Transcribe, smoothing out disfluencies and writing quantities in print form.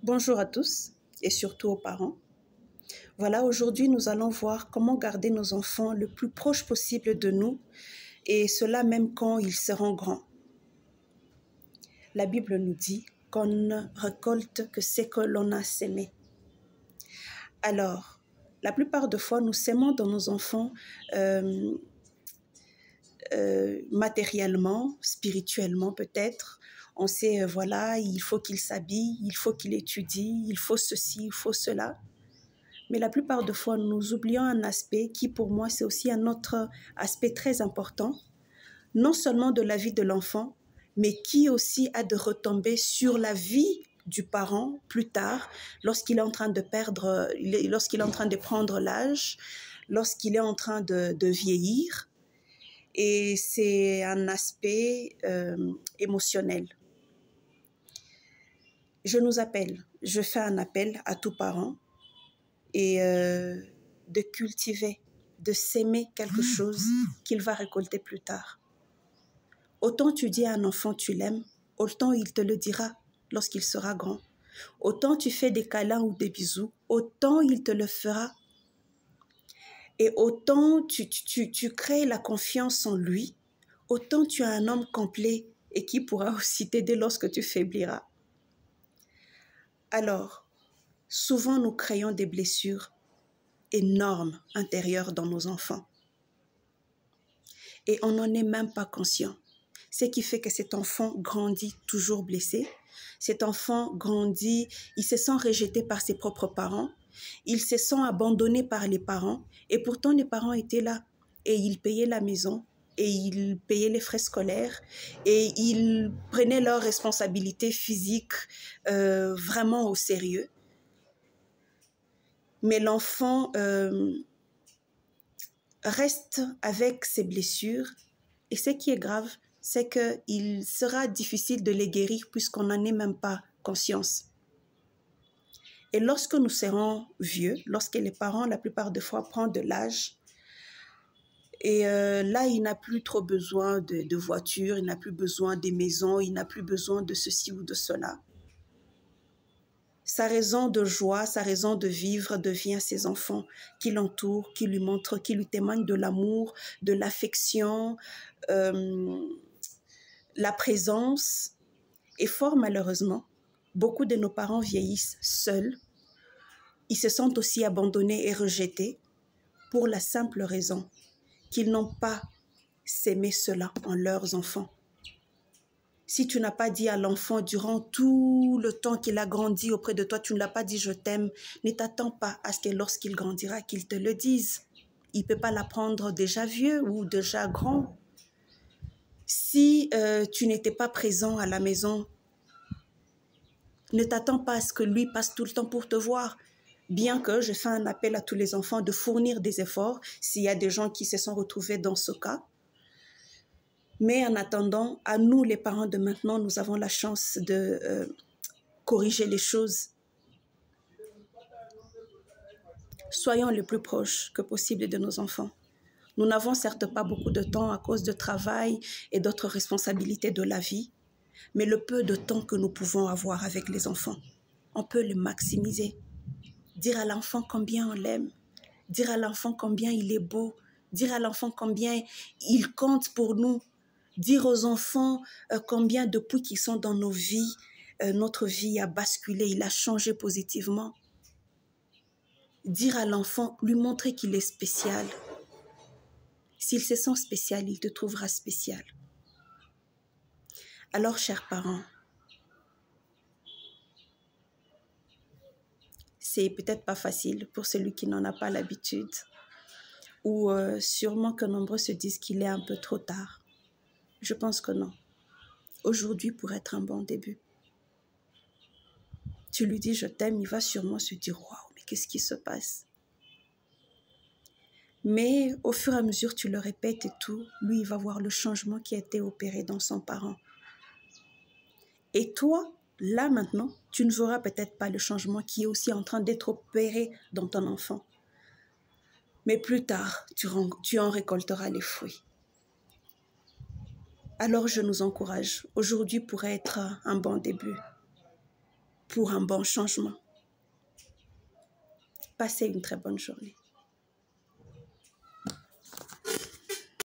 Bonjour à tous et surtout aux parents. Voilà, aujourd'hui nous allons voir comment garder nos enfants le plus proche possible de nous et cela même quand ils seront grands. La Bible nous dit qu'on ne récolte que ce que l'on a sémé. Alors, la plupart des fois, nous sémons dans nos enfants matériellement, spirituellement peut-être. On sait, voilà, il faut qu'il s'habille, il faut qu'il étudie, il faut ceci, il faut cela. Mais la plupart des fois, nous oublions un aspect qui, pour moi, c'est aussi un autre aspect très important, non seulement de la vie de l'enfant, mais qui aussi a de retombées sur la vie du parent plus tard, lorsqu'il est en train de prendre l'âge, lorsqu'il est en train de vieillir. Et c'est un aspect émotionnel. Je fais un appel à tous parents et de cultiver, de s'aimer quelque chose qu'il va récolter plus tard. Autant tu dis à un enfant tu l'aimes, autant il te le dira lorsqu'il sera grand. Autant tu fais des câlins ou des bisous, autant il te le fera. Et autant tu crées la confiance en lui, autant tu as un homme complet et qui pourra aussi t'aider lorsque tu faibliras. Alors, souvent nous créons des blessures énormes intérieures dans nos enfants. Et on n'en est même pas conscient. Ce qui fait que cet enfant grandit toujours blessé. Cet enfant grandit, il se sent rejeté par ses propres parents. Il se sent abandonné par les parents. Et pourtant, les parents étaient là. Et ils payaient la maison. Et ils payaient les frais scolaires. Et ils prenaient leurs responsabilités physiques vraiment au sérieux. Mais l'enfant reste avec ses blessures. Et ce qui est grave, c'est qu'il sera difficile de les guérir puisqu'on n'en est même pas conscience. Et lorsque nous serons vieux, lorsque les parents, la plupart des fois, prennent de l'âge, et là, il n'a plus trop besoin de voitures, il n'a plus besoin des maisons, il n'a plus besoin de ceci ou de cela. Sa raison de joie, sa raison de vivre devient ses enfants qui l'entourent, qui lui montrent, qui lui témoignent de l'amour, de l'affection, la présence. Et fort malheureusement, beaucoup de nos parents vieillissent seuls. Ils se sentent aussi abandonnés et rejetés pour la simple raison qu'ils n'ont pas s'aimé cela en leurs enfants. Si tu n'as pas dit à l'enfant durant tout le temps qu'il a grandi auprès de toi, tu ne l'as pas dit je t'aime, ne t'attends pas à ce que lorsqu'il grandira, qu'il te le dise. Il ne peut pas l'apprendre déjà vieux ou déjà grand. Si tu n'étais pas présent à la maison, ne t'attends pas à ce que lui passe tout le temps pour te voir. Bien que je fais un appel à tous les enfants de fournir des efforts, s'il y a des gens qui se sont retrouvés dans ce cas. Mais en attendant, à nous les parents de maintenant, nous avons la chance de corriger les choses. Soyons le plus proches que possible de nos enfants. Nous n'avons certes pas beaucoup de temps à cause de travail et d'autres responsabilités de la vie, mais le peu de temps que nous pouvons avoir avec les enfants, on peut le maximiser. Dire à l'enfant combien on l'aime, dire à l'enfant combien il est beau, dire à l'enfant combien il compte pour nous, dire aux enfants combien depuis qu'ils sont dans nos vies, notre vie a basculé, il a changé positivement. Dire à l'enfant, lui montrer qu'il est spécial. S'il se sent spécial, il te trouvera spécial. Alors, chers parents, c'est peut-être pas facile pour celui qui n'en a pas l'habitude, ou sûrement que nombreux se disent qu'il est un peu trop tard. Je pense que non. Aujourd'hui pourrait être un bon début. Tu lui dis je t'aime, il va sûrement se dire waouh, mais qu'est-ce qui se passe? Mais au fur et à mesure tu le répètes et tout, lui il va voir le changement qui a été opéré dans son parent. Et toi, là maintenant, tu ne verras peut-être pas le changement qui est aussi en train d'être opéré dans ton enfant. Mais plus tard, tu en récolteras les fruits. Alors je nous encourage. Aujourd'hui pourrait être un bon début. pour un bon changement. Passez une très bonne journée.